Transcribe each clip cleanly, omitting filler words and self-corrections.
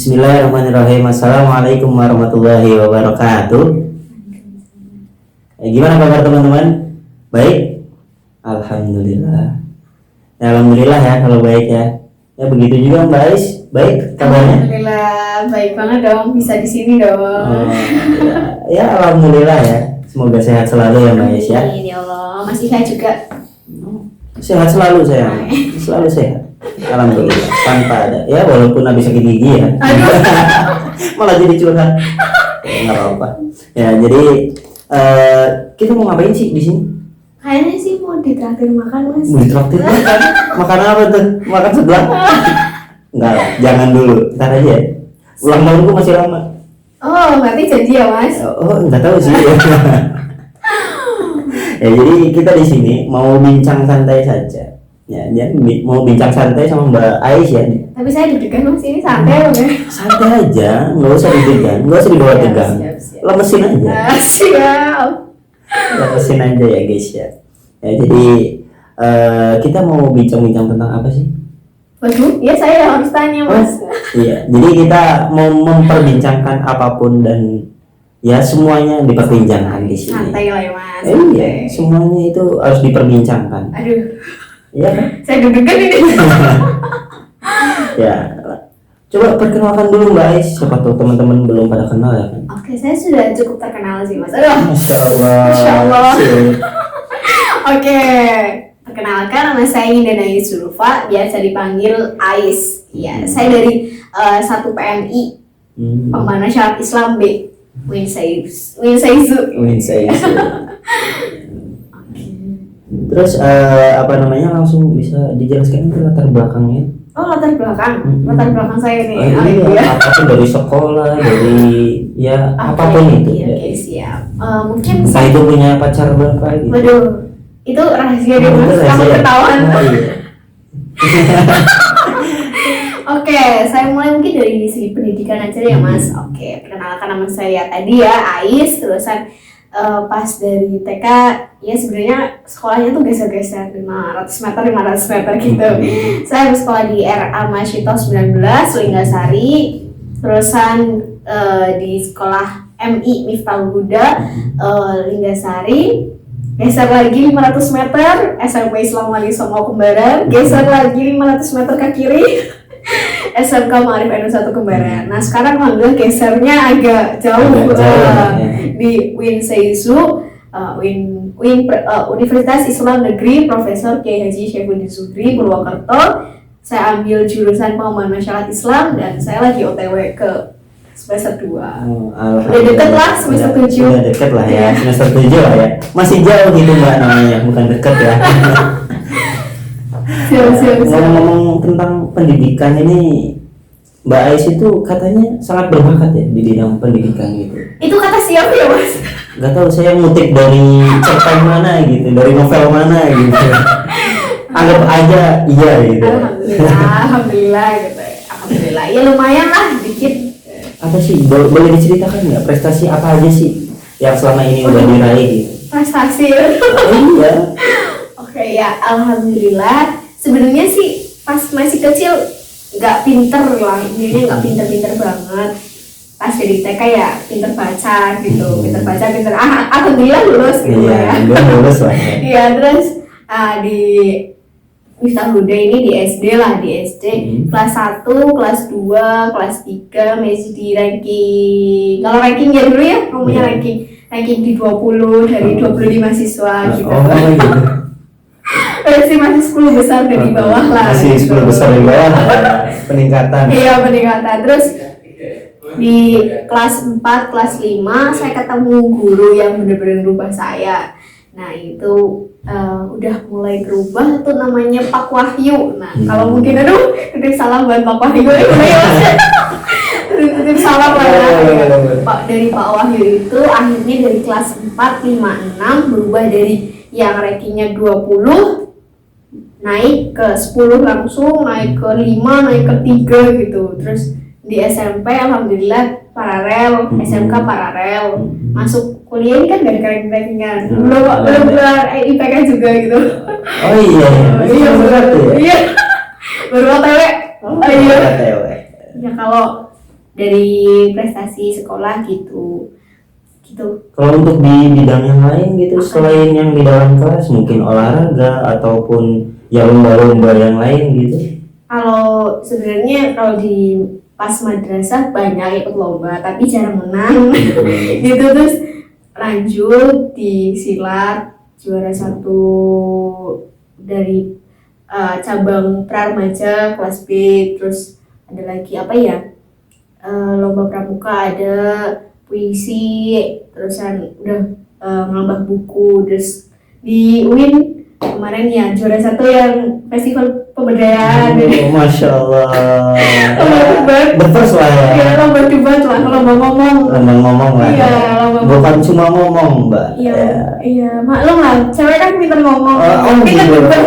Bismillahirrahmanirrahim. Assalamualaikum warahmatullahi wabarakatuh. Gimana kabar teman-teman? Baik? Alhamdulillah. Ya, alhamdulillah ya kalau baik ya. Ya begitu juga Mbak Ais. Baik kabarnya? Alhamdulillah, baik banget dong. Bisa di sini dong. Ya alhamdulillah ya. Semoga sehat selalu ya Mbak Ais ya. Amin ya Allah. Masih sehat juga. Sehat selalu saya. Selalu sehat. Alhamdulillah tanpa ada ya walaupun habis sakit gigi ya. Malah jadi curhat. Nggak apa-apa. Ya jadi kita mau ngapain sih di sini? Kayaknya sih mau ditraktir makan mas. Mau ditraktir makan? Makan apa tuh? Makan sebelah? Enggak lah, jangan dulu. Ntar aja ya. Ulang tahunku masih lama. Oh, berarti jadi ya mas? Oh, nggak tahu sih. Ya jadi kita di sini mau bincang santai saja. Ya, jadi mau bincang santai sama Mbak Ais ya. Tapi saya deg-degan mas, ini santai loh ya. Santai aja, nggak usah deg-degan, nggak usah dibawa tegang. Siap. Lemesin aja. Siap. Lemesin aja ya guys ya. Ya jadi kita mau bincang-bincang tentang apa sih? Waduh, ya saya harus tanya mas. Iya, jadi kita mau memperbincangkan apapun dan ya semuanya diperbincangkan di sini. Santai lah ya mas. Iya, semuanya itu harus diperbincangkan. Aduh, Iya kan? saya deg-degan ini. Ya, coba perkenalkan dulu Mbak Ais. Siapa tahu teman-teman belum pada kenal ya kan? Oke, saya sudah cukup terkenal sih mas. Aduh. Masya Allah. Masya Allah. Sip. Oke, perkenalkan nama saya Indana Yusulufa, biasa dipanggil Ais. Ya, saya dari 1 PMI, Pembina Syariat Islam B. Winsaizu. Terus apa namanya langsung bisa dijelaskan itu latar belakangnya? Oh, latar belakang saya nih. Iya, apapun dari sekolah, dari ya apapun itu. Iya, oke, siap. Mungkin Entah itu punya pacar berapa gitu. waduh, itu rahasia deh mas, Itu kamu rahasia. ketahuan. Oh, iya. Oke, saya mulai mungkin dari segi pendidikan aja ya mas. Oke, perkenalkan nama saya tadi ya Ais. Terusan pas dari TK ya sebenarnya sekolahnya tuh geser-geser 500 meter gitu. Saya bersekolah di RA Masyito 19 Linggasari. Terusan di sekolah MI Miftahul Huda Linggasari. Geser lagi 500 meter SMP Islam Wali Songo Kembaran. Geser lagi 500 meter ke kiri SMK Ma'arif N1 Kembaran. Nah sekarang alhamdulillah gesernya agak jauh, di Winsaizu, Universitas Islam Negeri Profesor Kiai Haji Syaifuddin Zuhri Purwokerto. Saya ambil jurusan Pengembangan Masyarakat Islam dan saya lagi OTW ke semester 2. Udah deket lah semester 7. Udah deket lah ya, semester 7 lah ya. Masih jauh gitu Mbak namanya, bukan deket ya. Siap. Ngomong-ngomong tentang pendidikan ini, Mbak Ais itu katanya sangat berbakat ya di bidang pendidikan gitu. Itu kata siapa ya mas? Gak tahu, saya ngutip dari cerpen mana gitu, dari novel mana gitu. Anggap aja iya gitu. Alhamdulillah gitu. Alhamdulillah. Ya lumayan lah dikit. Apa sih, boleh diceritakan nggak prestasi apa aja sih yang selama ini udah diraih gitu? Prestasi. Iya. Oke ya, alhamdulillah. Sebenarnya sih pas masih kecil nggak pinter lah, ini nggak pinter-pinter banget. Pas jadi TK ya pinter baca gitu, alhamdulillah lulus gitu ya. Lulus lah. Iya, terus di Miftahul Huda ini di SD lah, di SD kelas 1, kelas 2, kelas 3 masih di ranking. Kalau rankingnya dulu ya, ngomongnya ranking di 20 dari 25 siswa gitu. Oh gitu. Masih 10 besar dari bawah lah. Masih 10 besar dari bawah. Peningkatan. Iya, peningkatan. Terus di kelas 4, kelas 5 saya ketemu guru yang benar-benar berubah saya. Nah, itu udah mulai berubah tuh namanya Pak Wahyu. Nah, kalau mungkin titip salam buat Pak Wahyu titip salam lah ya. Dari Pak Wahyu itu akhirnya dari kelas 4, 5, 6 berubah dari yang rankingnya 20 naik ke 10 langsung, naik ke 5, naik ke 3 gitu. Terus di SMP alhamdulillah paralel, SMK paralel. Masuk kuliah ini kan dari ranking-rankingan. Belum IPK juga gitu. Oh iya. Iya. Baru OTW. Iya. Ya kalau dari prestasi sekolah gitu. Kalau untuk di bidang yang lain gitu, selain yang di dalam kelas, mungkin olahraga ataupun ya lomba-lomba yang lain gitu. Kalau sebenarnya kalau di pas madrasah banyak ikut lomba tapi jarang menang gitu. Terus lanjut di silat, juara 1 dari cabang pra-remaja kelas B. Terus ada lagi apa ya, lomba pramuka, ada puisi, terusan udah nambah buku. Terus di UIN kemarin ya juara 1 yang festival pemberdayaan. Masya Allah. Lomba debat. The first lah ya. Iya, lomba debat lah, lomba ngomong. Lomba ngomong lah. Iya, lomba bukan cuma ngomong, Mbak. Iya, iya, maklum lah, cewek kan pintar ngomong. Pintar gitu. debat.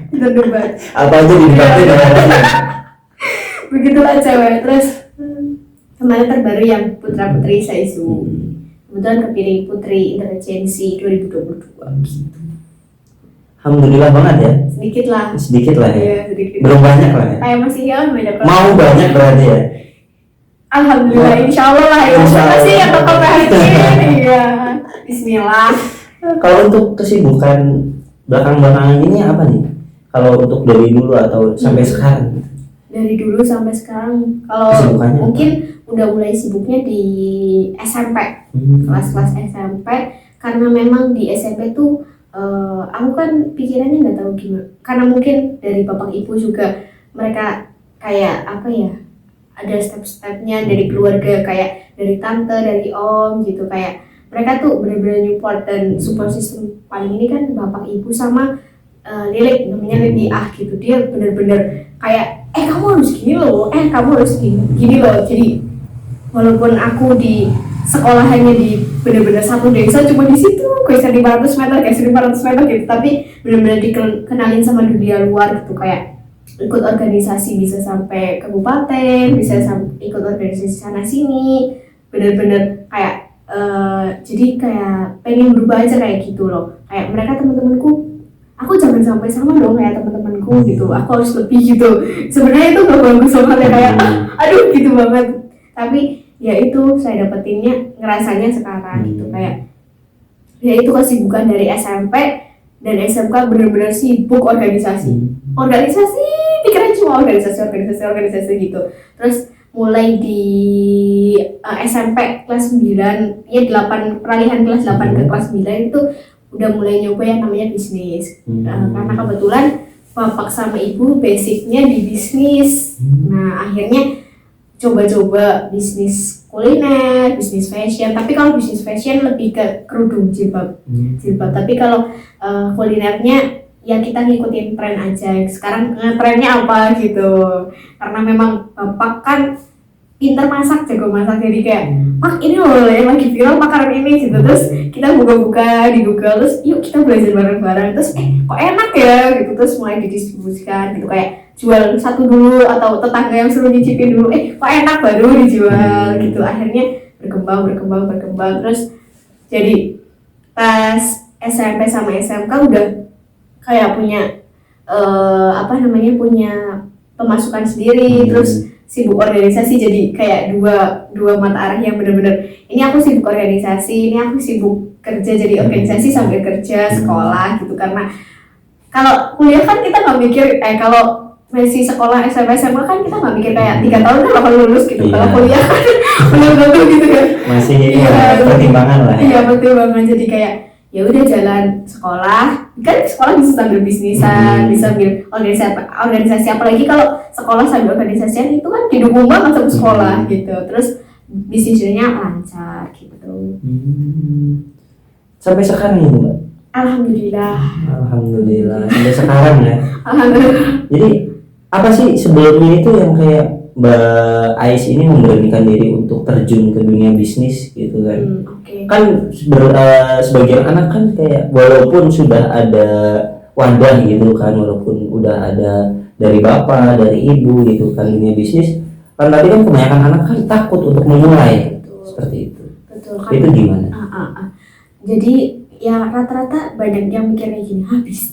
Pintar debat. Apa aja didebatin ya. Begitulah cewek. Terus kemarin terbaru yang putra putri Saizu. Kebetulan kepilih putri intelijensi 2022. Alhamdulillah banget ya. Sedikit lah ya. Iya, sedikit. Belum banyak lah ya. Kayak masih ya banyak. Mau banyak berarti ya. Alhamdulillah, insya Allah lah ya. Siapa sih yang bakal bahagia? Iya. Bismillah. Kalau untuk kesibukan belakang-belakangan ini apa nih? Kalau untuk dari dulu atau sampai sekarang? Dari dulu sampai sekarang, kalau mungkin udah mulai sibuknya di SMP, kelas-kelas SMP, karena memang di SMP tuh aku kan pikirannya nggak tahu gimana, karena mungkin dari bapak ibu juga mereka kayak apa ya, ada step-stepnya dari keluarga, kayak dari tante, dari om gitu, kayak mereka tuh benar-benar support. Dan support system paling ini kan bapak ibu sama Lilik, namanya Lili gitu. Dia benar-benar kayak kamu harus gini loh, kamu harus gini loh. Jadi walaupun aku di sekolahannya di benar-benar satu desa, cuma di situ kayak 500 meter, kayak 1500 meter gitu, tapi benar-benar dikenalin sama dunia luar gitu, kayak ikut organisasi bisa sampai kabupaten, bisa ikut organisasi sana sini, benar-benar kayak jadi kayak pengen berubah aja kayak gitu loh. Kayak mereka teman-temanku, aku jangan sampai sama dong kayak teman-temanku gitu, aku harus lebih gitu. Sebenarnya itu gak bagus soalnya kayak aduh gitu banget, tapi ya itu saya dapetinnya ngerasanya sekarang gitu, kayak ya itu kesibukan dari SMP dan SMK benar-benar sibuk organisasi, pikiran cuma organisasi gitu. Terus mulai di SMP kelas 9 ya 8, peralihan kelas 8 ke kelas 9 itu udah mulai nyoba yang namanya bisnis. Karena kebetulan bapak sama ibu basicnya di bisnis. Nah akhirnya coba-coba bisnis kuliner, bisnis fashion. Tapi kalau bisnis fashion lebih ke kerudung, jilbab. Tapi kalau kulinernya ya kita ngikutin tren aja. Sekarang trennya apa gitu. Karena memang bapak kan pintar masak, jago masak, jadi kayak Pak ini loh yang lagi viral makanan ini gitu. Terus kita buka-buka di Google, terus yuk kita belajar bareng-bareng. Terus kok enak ya gitu. Terus mulai didistribusikan gitu, kayak jual satu dulu atau tetangga yang suruh nyicipin dulu, kok enak baru dijual gitu. Akhirnya berkembang. Terus jadi pas SMP sama SMK udah kayak punya punya pemasukan sendiri. Terus sibuk organisasi, jadi kayak dua mata arah yang benar-benar ini aku sibuk organisasi, ini aku sibuk kerja, jadi organisasi sambil kerja sekolah gitu. Karena kalau kuliah kan kita nggak mikir, kalau masih sekolah SMP SMA kan kita nggak mikir kayak 3 tahun kan bakal lulus gitu. Kalau kuliah kan benar-benar gitu kan masih pertimbangan lah. Iya pertimbangan, jadi kayak ya udah jalan sekolah kan, sekolah bisa sambil bisnisan, bisa sambil organisasi, apalagi kalau sekolah sambil organisasian itu kan didukung banget sama sekolah gitu. Terus bisnisnya lancar gitu. Sampai sekarang itu Mbak? Alhamdulillah sampai sekarang ya. Alhamdulillah. Jadi apa sih sebelumnya itu yang kayak Mbak Ais ini memberanikan diri untuk terjun ke dunia bisnis gitu kan? Kan sebagian anak kan kayak walaupun sudah ada wadah gitu kan, walaupun udah ada dari bapak, dari ibu gitu kan dunia bisnis, kan tapi kan kebanyakan anak kan takut untuk memulai. Betul. Seperti itu. Betul kan? Itu gimana? Jadi ya rata-rata banyak yang mikir kayak gini,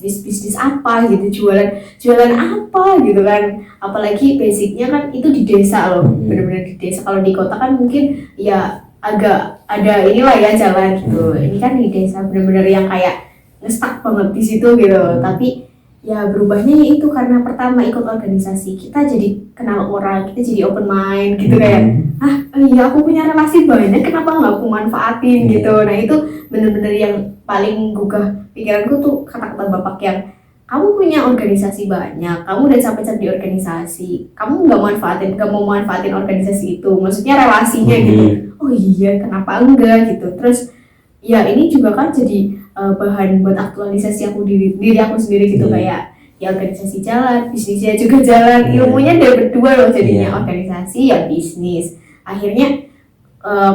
bisnis apa gitu, jualan apa gitu kan, apalagi basicnya kan itu di desa loh, benar-benar di desa. Kalau di kota kan mungkin ya agak ada inilah ya jalan gitu, ini kan di desa benar-benar yang kayak ngestak banget di situ gitu. Tapi ya berubahnya ya itu karena pertama ikut organisasi, kita jadi kenal orang, kita jadi open mind gitu, kayak iya aku punya relasi banyak, kenapa nggak aku manfaatin gitu. Nah itu bener-bener yang paling gugah pikiranku tuh kata-kata bapak yang, kamu punya organisasi banyak, kamu udah capek-capek di organisasi, kamu nggak mau manfaatin organisasi itu, maksudnya relasinya gitu. Oh iya, kenapa enggak gitu. Terus ya ini juga kan jadi bahan buat aktualisasi diri aku sendiri gitu, kayak ya organisasi jalan, bisnisnya juga jalan, ilmunya dia berdua loh jadinya, organisasi ya bisnis. Akhirnya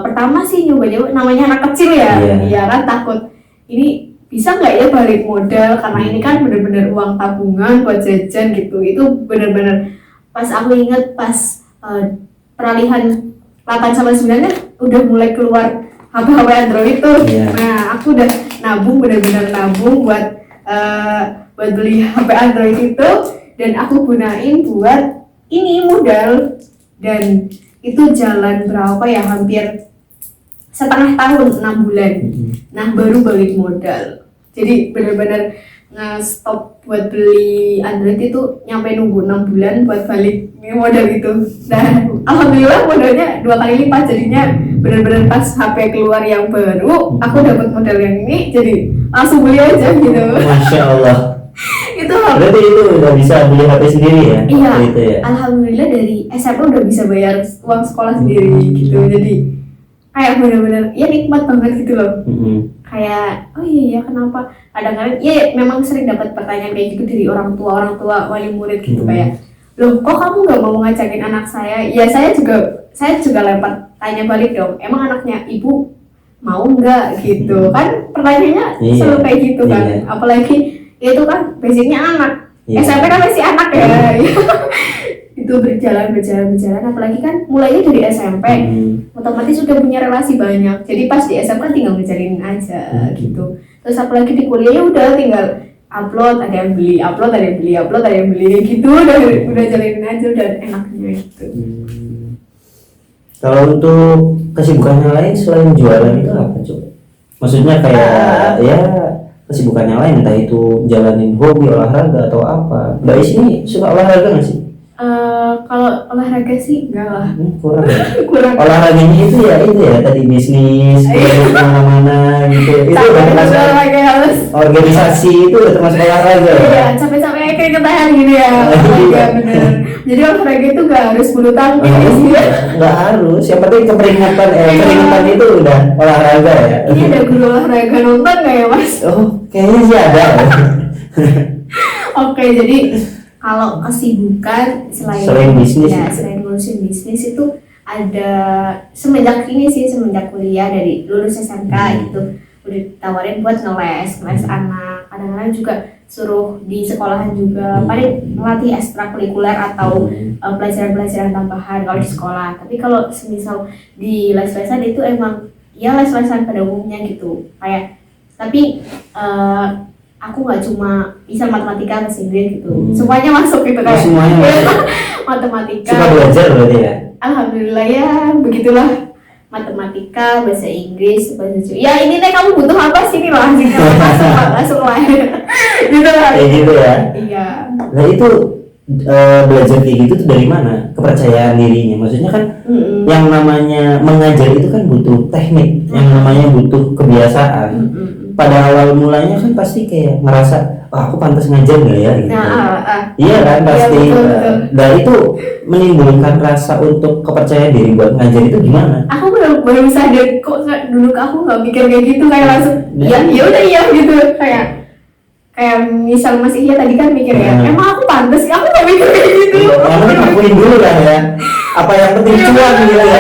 pertama sih nyoba-nyoba, namanya anak kecil ya, ya kan takut ini bisa nggak ya balik modal, karena ini kan bener-bener uang tabungan buat jajan gitu. Itu bener-bener pas aku inget pas peralihan 8 sama 9 kan udah mulai keluar HP Android tuh. Nah aku udah nabung, bener-bener nabung buat beli HP Android itu, dan aku gunain buat ini modal, dan itu jalan berapa ya, hampir setengah tahun, 6 bulan. Nah baru balik modal. Jadi benar-benar nge-stop buat beli Android itu nyampe nunggu 6 bulan buat balik modal itu. Dan alhamdulillah modalnya 2 kali lipat, jadinya benar-benar pas HP keluar yang baru aku dapat modal yang ini, jadi langsung beli aja gitu. Masya Allah. Itu berarti itu udah bisa beli HP sendiri ya? Iya, gitu ya? Alhamdulillah dari SMP udah bisa bayar uang sekolah sendiri gitu. Jadi kayak bener-bener ya nikmat banget gitu loh. Kayak oh iya kenapa kadang-kadang ya memang sering dapat pertanyaan kayak gitu dari orang tua wali murid gitu, kayak loh kok kamu nggak mau ngajakin anak saya? Ya saya juga lempar tanya balik dong, emang anaknya ibu mau nggak gitu kan, pertanyaannya selalu kayak gitu kan. Apalagi itu kan basicnya anak, SMP kan masih anak ya. Itu berjalan, apalagi kan mulainya dari SMP, otomatis sudah punya relasi banyak, jadi pas di SMP kan tinggal ngejalin aja gitu. Terus apalagi di kuliahnya udah tinggal upload, ada yang beli, upload ada yang beli gitu, udah jalin aja, udah enaknya gitu. Kalau untuk kesibukannya lain selain jualan itu apa coba? Maksudnya kayak ya kesibukannya lain, entah itu jalanin hobi, olahraga atau apa. Mbak Is ini suka olahraga nggak sih? Kalau olahraga sih enggak lah. Kurang. Olahraganya itu ya tadi bisnis, kemana-mana gitu. Itu udah termasuk organisasi, itu udah termasuk olahraga. Iya, capek-capek keringetan gini ya. Iya benar. Jadi olahraga itu nggak harus bulu tangkis. Nggak harus. Yang penting keringetan itu udah olahraga ya. Ini ada guru olahraga nonton nggak ya Mas? Oh, kayaknya sih ada. Oke, jadi kalau kesibukan selain bisnis, ya selain ngurusin bisnis itu ada semenjak kuliah, dari lulus SMK gitu udah ditawarin buat ngeles anak, kadang-kadang juga suruh di sekolahan juga, paling melatih ekstrakurikuler atau pelajaran-pelajaran tambahan kalau di sekolah. Tapi kalau semisal di les-lesan itu emang ya les-lesan pada umumnya gitu, kayak tapi aku nggak cuma bisa matematika, bahasa Inggris gitu, semuanya masuk gitu kan. Semuanya masuk. Matematika. Suka belajar berarti ya? Alhamdulillah ya, begitulah. Matematika, bahasa Inggris, bahasa Jawa. Ya ini deh kamu butuh apa sih nih lah, langsung lah. Gitu lah. Kayak gitu ya? Iya. Nah itu belajar kayak gitu tuh dari mana? Kepercayaan dirinya. Maksudnya kan yang namanya mengajar itu kan butuh teknik, yang namanya butuh kebiasaan. Pada awal mulanya kan pasti kayak ngerasa, aku pantas ngajar nggak ya? Gitu. Iya kan pasti. Ya, betul. Dan itu menimbulkan rasa untuk kepercayaan diri buat ngajar itu gimana? Aku baru sadar kok dulu aku nggak mikir kayak gitu, kayak langsung ya udah iya gitu, kayak misal Mas Ihya tadi kan mikir ya, emang aku pantas sih, aku nggak mikir kayak gitu. Yang penting akuin dulu kan ya. Apa yang penting cuan gitu ya.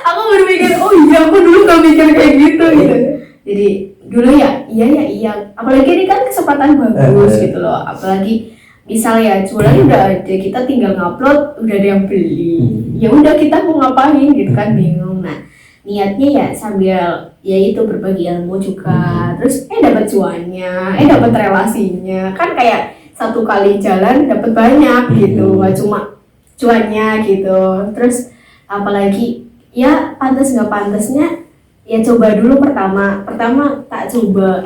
Aku baru mikir, oh iya aku dulu nggak mikir kayak gitu gitu. Jadi dulu ya iya, apalagi ini kan kesempatan bagus gitu loh, apalagi misal ya jualan udah ada, kita tinggal ngupload udah ada yang beli, ya udah kita mau ngapain gitu kan, bingung. Nah niatnya ya sambil ya itu berbagi ilmu juga, terus dapat cuannya, dapat relasinya, kan kayak satu kali jalan dapat banyak gitu, nggak cuma cuannya gitu. Terus apalagi ya pantas nggak pantasnya ya coba dulu pertama tak coba,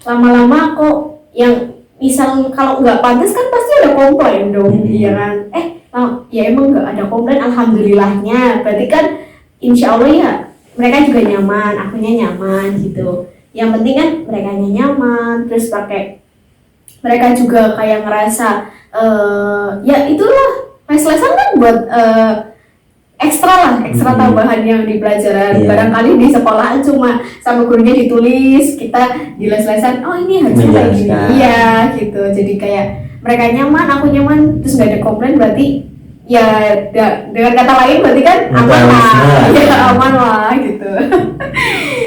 lama-lama kok yang misal kalau nggak pantas kan pasti ada komplain dong, iya kan? Ya emang nggak ada komplain, alhamdulillahnya, berarti kan insya Allah ya mereka juga nyaman, akunya nyaman gitu. Yang penting kan mereka nyaman, terus pakai mereka juga kayak ngerasa ya itulah les-lesan kan buat ekstra tambahan yang di pelajaran. Barangkali di sekolahan cuma sama gurunya ditulis, kita di les-lesan oh ini harusnya kayak gini, iya gitu. Jadi kayak mereka nyaman, aku nyaman, terus nggak ada komplain, berarti ya dengan kata lain berarti kan aman lah, ya aman lah gitu.